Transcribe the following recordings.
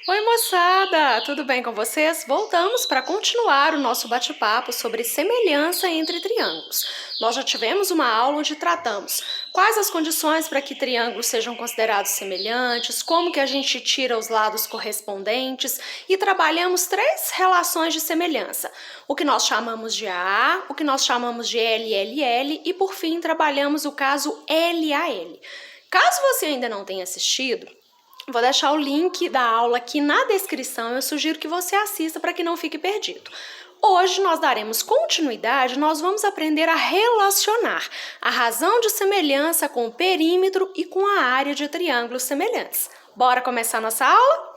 Oi, moçada! Tudo bem com vocês? Voltamos para continuar o nosso bate-papo sobre semelhança entre triângulos. Nós já tivemos uma aula onde tratamos quais as condições para que triângulos sejam considerados semelhantes, como que a gente tira os lados correspondentes e trabalhamos três relações de semelhança. O que nós chamamos de AA, o que nós chamamos de LLL e, por fim, trabalhamos o caso LAL. Caso você ainda não tenha assistido, vou deixar o link da aula aqui na descrição, eu sugiro que você assista para que não fique perdido. Hoje nós daremos continuidade, nós vamos aprender a relacionar a razão de semelhança com o perímetro e com a área de triângulos semelhantes. Bora começar nossa aula?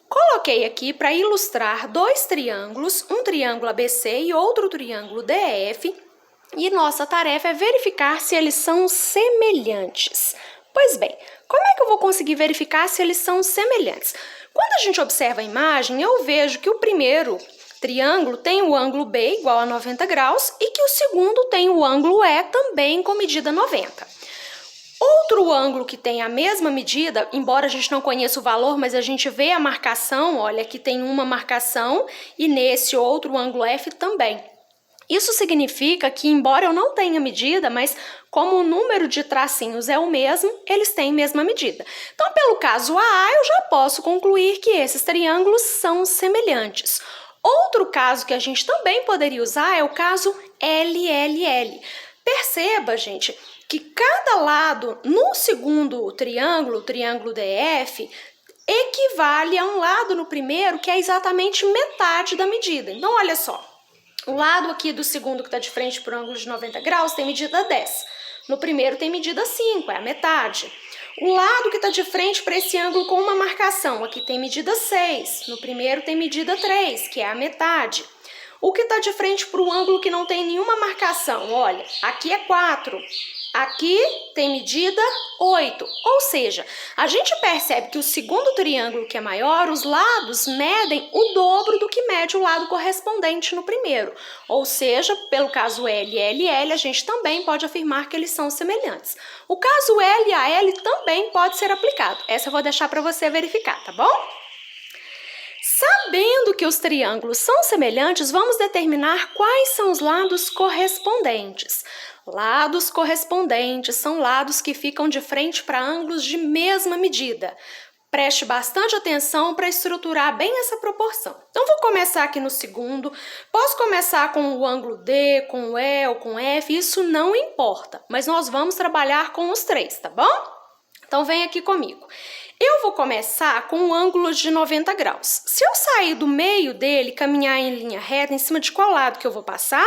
Coloquei aqui para ilustrar dois triângulos, um triângulo ABC e outro triângulo DF, e nossa tarefa é verificar se eles são semelhantes. Pois bem, como é que eu vou conseguir verificar se eles são semelhantes? Quando a gente observa a imagem, eu vejo que o primeiro triângulo tem o ângulo B igual a 90 graus e que o segundo tem o ângulo E também com medida 90. Outro ângulo que tem a mesma medida, embora a gente não conheça o valor, mas a gente vê a marcação, olha, aqui tem uma marcação e nesse outro ângulo F também. Isso significa que, embora eu não tenha medida, mas como o número de tracinhos é o mesmo, eles têm a mesma medida. Então, pelo caso AA, eu já posso concluir que esses triângulos são semelhantes. Outro caso que a gente também poderia usar é o caso LLL. Perceba, gente, que cada lado no segundo triângulo, o triângulo DF, equivale a um lado no primeiro que é exatamente metade da medida. Então, olha só. O lado aqui do segundo que está de frente para o ângulo de 90 graus tem medida 10. No primeiro tem medida 5, é a metade. O lado que está de frente para esse ângulo com uma marcação, aqui tem medida 6. No primeiro tem medida 3, que é a metade. O que está de frente para o ângulo que não tem nenhuma marcação, olha, aqui é 4. Aqui tem medida 8, ou seja, a gente percebe que o segundo triângulo que é maior, os lados medem o dobro do que mede o lado correspondente no primeiro. Ou seja, pelo caso LLL, a gente também pode afirmar que eles são semelhantes. O caso LAL também pode ser aplicado. Essa eu vou deixar para você verificar, tá bom? Sabendo que os triângulos são semelhantes, vamos determinar quais são os lados correspondentes. Lados correspondentes são lados que ficam de frente para ângulos de mesma medida. Preste bastante atenção para estruturar bem essa proporção. Então, vou começar aqui no segundo. Posso começar com o ângulo D, com o E ou com F, isso não importa. Mas nós vamos trabalhar com os três, tá bom? Então, vem aqui comigo. Eu vou começar com um ângulo de 90 graus. Se eu sair do meio dele e caminhar em linha reta, em cima de qual lado que eu vou passar?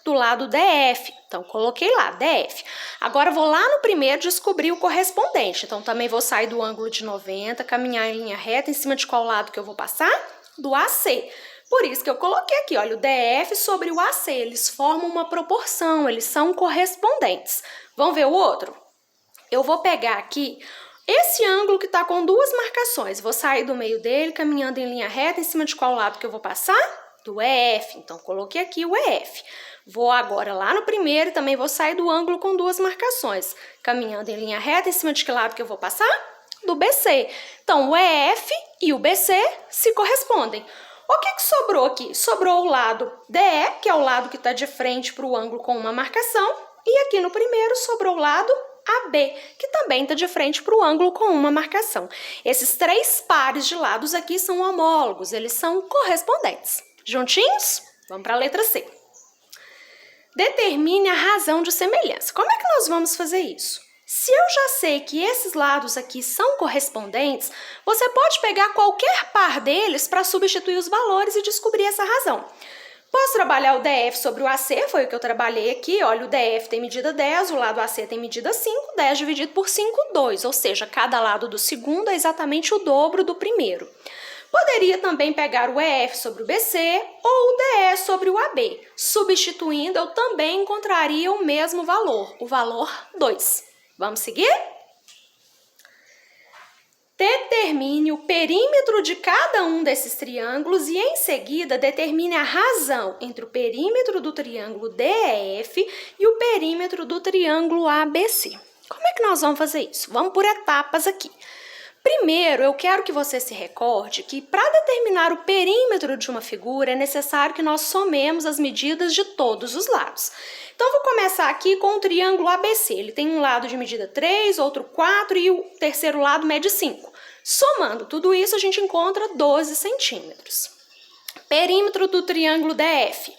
Do lado DF. Então, coloquei lá, DF. Agora, vou lá no primeiro descobrir o correspondente. Então, também vou sair do ângulo de 90, caminhar em linha reta, em cima de qual lado que eu vou passar? Do AC. Por isso que eu coloquei aqui, olha, o DF sobre o AC. Eles formam uma proporção, eles são correspondentes. Vamos ver o outro? Eu vou pegar aqui esse ângulo que está com duas marcações. Vou sair do meio dele, caminhando em linha reta, em cima de qual lado que eu vou passar? Do EF. Então, coloquei aqui o EF. Vou agora lá no primeiro e também vou sair do ângulo com duas marcações. Caminhando em linha reta, em cima de que lado que eu vou passar? Do BC. Então, o EF e o BC se correspondem. O que sobrou aqui? Sobrou o lado DE, que é o lado que está de frente para o ângulo com uma marcação. E aqui no primeiro sobrou o lado AB, que também está de frente para o ângulo com uma marcação. Esses três pares de lados aqui são homólogos, eles são correspondentes. Juntinhos? Vamos para a letra C. Determine a razão de semelhança. Como é que nós vamos fazer isso? Se eu já sei que esses lados aqui são correspondentes, você pode pegar qualquer par deles para substituir os valores e descobrir essa razão. Posso trabalhar o DF sobre o AC, foi o que eu trabalhei aqui. Olha, o DF tem medida 10, o lado AC tem medida 5, 10 dividido por 5, 2. Ou seja, cada lado do segundo é exatamente o dobro do primeiro. Poderia também pegar o EF sobre o BC ou o DE sobre o AB. Substituindo, eu também encontraria o mesmo valor, o valor 2. Vamos seguir? Determine o perímetro de cada um desses triângulos e, em seguida, determine a razão entre o perímetro do triângulo DEF e o perímetro do triângulo ABC. Como é que nós vamos fazer isso? Vamos por etapas aqui. Primeiro, eu quero que você se recorde que para determinar o perímetro de uma figura é necessário que nós somemos as medidas de todos os lados. Então, vou começar aqui com o triângulo ABC. Ele tem um lado de medida 3, outro 4 e o terceiro lado mede 5. Somando tudo isso, a gente encontra 12 centímetros. Perímetro do triângulo DF.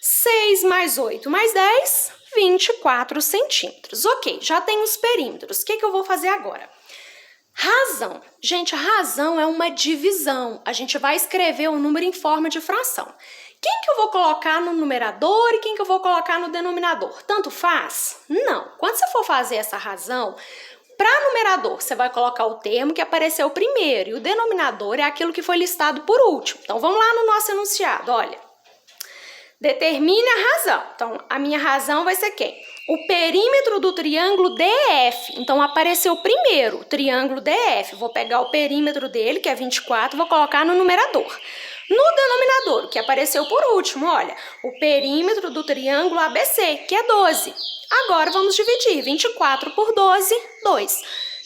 6 mais 8 mais 10, 24 centímetros. Ok, já tem os perímetros. O que eu vou fazer agora? Razão. Gente, a razão é uma divisão. A gente vai escrever o número em forma de fração. Quem que eu vou colocar no numerador e quem que eu vou colocar no denominador? Tanto faz? Não. Quando você for fazer essa razão, para numerador, você vai colocar o termo que apareceu primeiro e o denominador é aquilo que foi listado por último. Então, vamos lá no nosso enunciado, olha. Determine a razão. Então, a minha razão vai ser quem? O perímetro do triângulo DF. Então, apareceu primeiro o triângulo DF. Vou pegar o perímetro dele, que é 24, vou colocar no numerador. No denominador, que apareceu por último, olha, o perímetro do triângulo ABC, que é 12. Agora, vamos dividir 24 por 12, 2.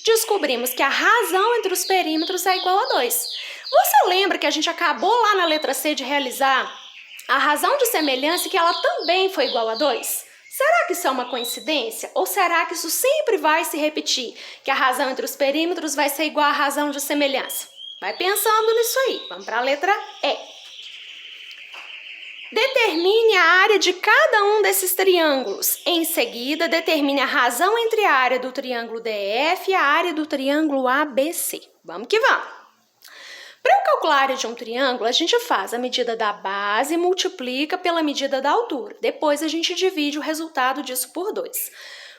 Descobrimos que a razão entre os perímetros é igual a 2. Você lembra que a gente acabou lá na letra C de realizar a razão de semelhança e que ela também foi igual a 2? Será que isso é uma coincidência? Ou será que isso sempre vai se repetir? Que a razão entre os perímetros vai ser igual à razão de semelhança? Vai pensando nisso aí. Vamos para a letra E. Determine a área de cada um desses triângulos. Em seguida, determine a razão entre a área do triângulo DF e a área do triângulo ABC. Vamos que vamos. Para eu calcular a área de um triângulo, a gente faz a medida da base e multiplica pela medida da altura. Depois a gente divide o resultado disso por 2.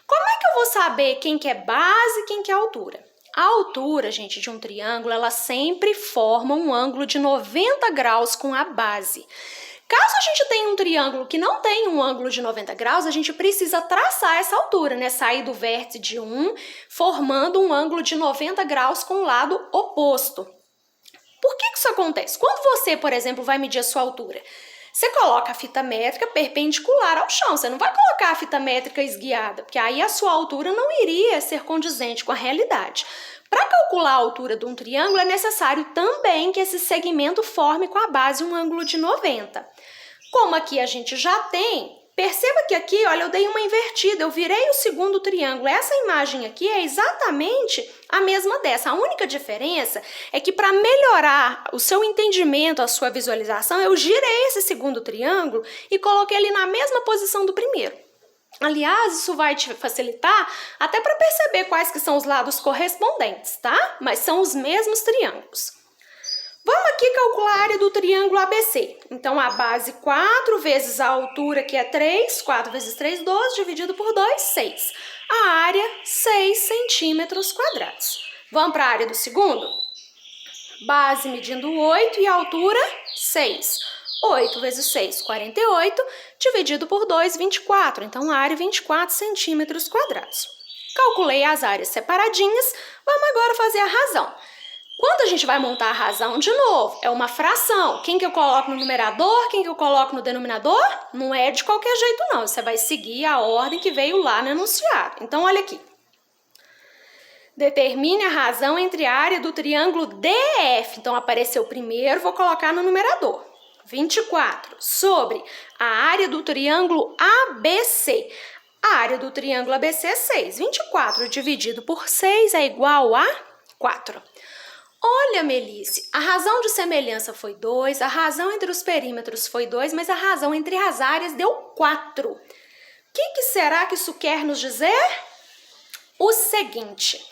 Como é que eu vou saber quem que é base e quem que é altura? A altura, gente, de um triângulo, ela sempre forma um ângulo de 90 graus com a base. Caso a gente tenha um triângulo que não tem um ângulo de 90 graus, a gente precisa traçar essa altura, né? Sair do vértice de 1, formando um ângulo de 90 graus com o lado oposto. Por que isso acontece? Quando você, por exemplo, vai medir a sua altura, você coloca a fita métrica perpendicular ao chão, você não vai colocar a fita métrica esguiada, porque aí a sua altura não iria ser condizente com a realidade. Para calcular a altura de um triângulo, é necessário também que esse segmento forme com a base um ângulo de 90. Como aqui a gente já tem, perceba que aqui, olha, eu dei uma invertida, eu virei o segundo triângulo. Essa imagem aqui é exatamente a mesma dessa. A única diferença é que para melhorar o seu entendimento, a sua visualização, eu girei esse segundo triângulo e coloquei ele na mesma posição do primeiro. Aliás, isso vai te facilitar até para perceber quais que são os lados correspondentes, tá? Mas são os mesmos triângulos. Vamos aqui calcular a área do triângulo ABC. Então, a base 4 vezes a altura, que é 3, 4 vezes 3, 12, dividido por 2, 6. A área, 6 centímetros quadrados. Vamos para a área do segundo? Base medindo 8 e a altura, 6. 8 vezes 6, 48, dividido por 2, 24. Então, a área, 24 centímetros quadrados. Calculei as áreas separadinhas, vamos agora fazer a razão. Quando a gente vai montar a razão, de novo, é uma fração. Quem que eu coloco no numerador, quem que eu coloco no denominador? Não é de qualquer jeito, não. Você vai seguir a ordem que veio lá no enunciado. Então, olha aqui. Determine a razão entre a área do triângulo DF. Então, apareceu primeiro, vou colocar no numerador. 24 sobre a área do triângulo ABC. A área do triângulo ABC é 6. 24 dividido por 6 é igual a 4. Olha, Melice, a razão de semelhança foi 2, a razão entre os perímetros foi 2, mas a razão entre as áreas deu 4. O que será que isso quer nos dizer? O seguinte: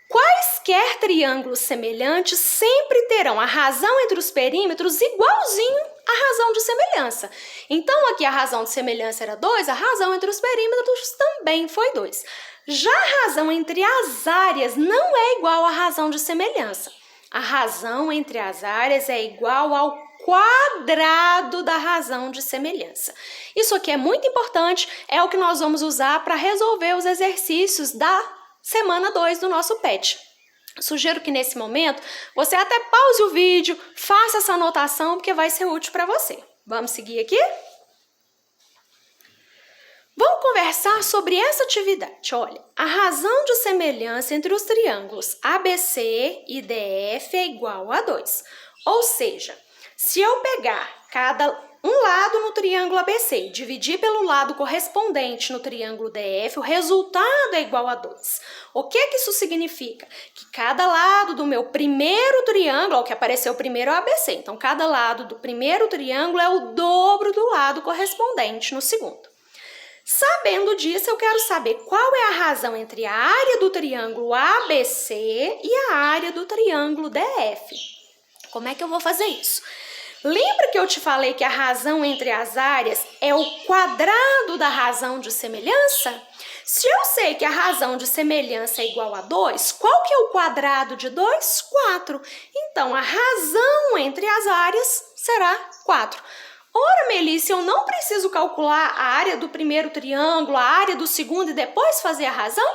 quaisquer triângulos semelhantes sempre terão a razão entre os perímetros igualzinho à razão de semelhança. Então, aqui a razão de semelhança era 2, a razão entre os perímetros também foi 2. Já a razão entre as áreas não é igual à razão de semelhança. A razão entre as áreas é igual ao quadrado da razão de semelhança. Isso aqui é muito importante, é o que nós vamos usar para resolver os exercícios da semana 2 do nosso PET. Sugiro que nesse momento você até pause o vídeo, faça essa anotação, porque vai ser útil para você. Vamos seguir aqui? Vamos conversar sobre essa atividade. Olha, a razão de semelhança entre os triângulos ABC e DF é igual a 2. Ou seja, se eu pegar um lado no triângulo ABC e dividir pelo lado correspondente no triângulo DF, o resultado é igual a 2. O que isso significa? Que cada lado do meu primeiro triângulo, o que apareceu primeiro é o ABC, então cada lado do primeiro triângulo é o dobro do lado correspondente no segundo. Sabendo disso, eu quero saber qual é a razão entre a área do triângulo ABC e a área do triângulo DF. Como é que eu vou fazer isso? Lembra que eu te falei que a razão entre as áreas é o quadrado da razão de semelhança? Se eu sei que a razão de semelhança é igual a 2, qual que é o quadrado de 2? 4. Então, a razão entre as áreas será 4. Ora, Melissa, eu não preciso calcular a área do primeiro triângulo, a área do segundo e depois fazer a razão?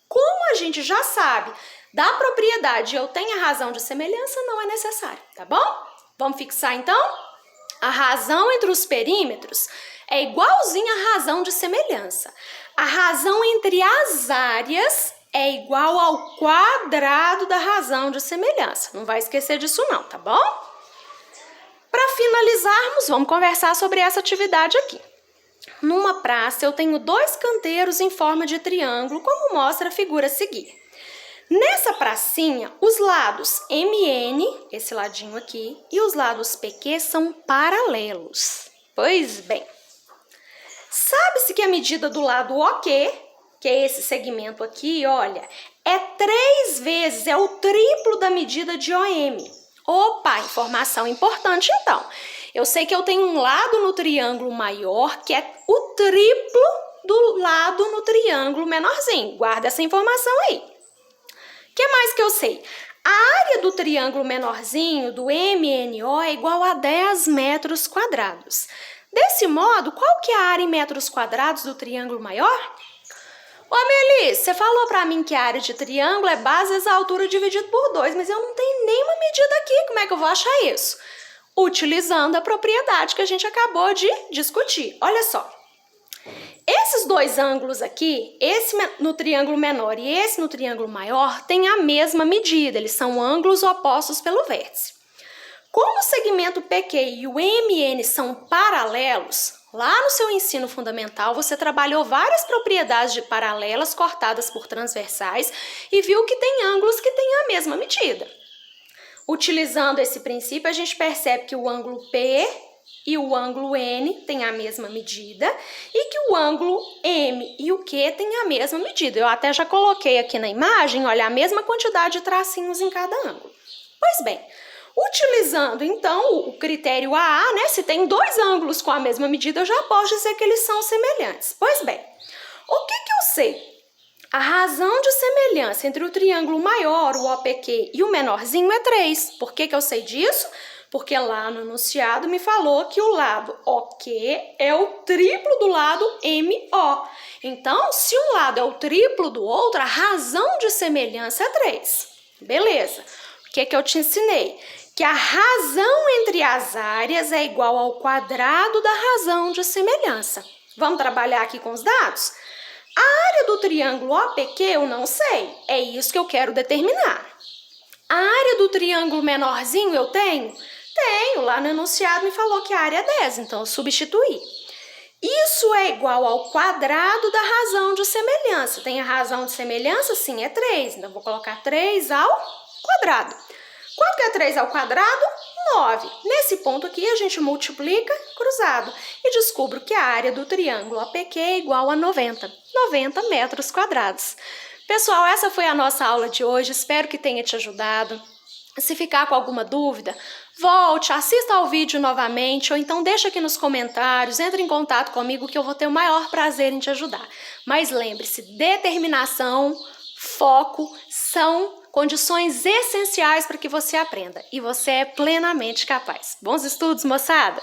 Como a gente já sabe da propriedade eu tenho a razão de semelhança, não é necessário, tá bom? Vamos fixar então? A razão entre os perímetros é igualzinha à razão de semelhança. A razão entre as áreas é igual ao quadrado da razão de semelhança. Não vai esquecer disso não, tá bom? Para finalizarmos, vamos conversar sobre essa atividade aqui. Numa praça, eu tenho 2 canteiros em forma de triângulo, como mostra a figura a seguir. Nessa pracinha, os lados MN, esse ladinho aqui, e os lados PQ são paralelos. Pois bem, sabe-se que a medida do lado OQ, que é esse segmento aqui, olha, é 3 vezes, é o triplo da medida de OM. Opa, informação importante então. Eu sei que eu tenho um lado no triângulo maior que é o triplo do lado no triângulo menorzinho. Guarda essa informação aí. O que mais que eu sei? A área do triângulo menorzinho, do MNO, é igual a 10 metros quadrados. Desse modo, qual que é a área em metros quadrados do triângulo maior? Ô, Melissa, você falou pra mim que a área de triângulo é base vezes a altura dividido por 2, mas eu não tenho nenhuma medida aqui. Como é que eu vou achar isso? Utilizando a propriedade que a gente acabou de discutir. Olha só. Esses 2 ângulos aqui, esse no triângulo menor e esse no triângulo maior, têm a mesma medida. Eles são ângulos opostos pelo vértice. Como o segmento PQ e o MN são paralelos, lá no seu ensino fundamental, você trabalhou várias propriedades de paralelas cortadas por transversais e viu que tem ângulos que têm a mesma medida. Utilizando esse princípio, a gente percebe que o ângulo P e o ângulo N têm a mesma medida e que o ângulo M e o Q têm a mesma medida. Eu até já coloquei aqui na imagem, olha, a mesma quantidade de tracinhos em cada ângulo. Pois bem, utilizando, então, o critério AA, né? Se tem 2 ângulos com a mesma medida, eu já posso dizer que eles são semelhantes. Pois bem, o que eu sei? A razão de semelhança entre o triângulo maior, o OPQ, e o menorzinho é 3. Por que eu sei disso? Porque lá no enunciado me falou que o lado OQ é o triplo do lado MO. Então, se um lado é o triplo do outro, a razão de semelhança é 3. Beleza. O que eu te ensinei? Que a razão entre as áreas é igual ao quadrado da razão de semelhança. Vamos trabalhar aqui com os dados? A área do triângulo OPQ eu não sei, é isso que eu quero determinar. A área do triângulo menorzinho eu tenho? Tenho, lá no enunciado me falou que a área é 10, então eu substituí. Isso é igual ao quadrado da razão de semelhança. Tem a razão de semelhança? Sim, é 3, então vou colocar 3 ao quadrado. Quanto que é 3 ao quadrado? 9. Nesse ponto aqui, a gente multiplica cruzado e descubro que a área do triângulo APQ é igual a 90 metros quadrados. Pessoal, essa foi a nossa aula de hoje. Espero que tenha te ajudado. Se ficar com alguma dúvida, volte, assista ao vídeo novamente ou então deixa aqui nos comentários, entre em contato comigo que eu vou ter o maior prazer em te ajudar. Mas lembre-se, determinação, foco são condições essenciais para que você aprenda e você é plenamente capaz. Bons estudos, moçada!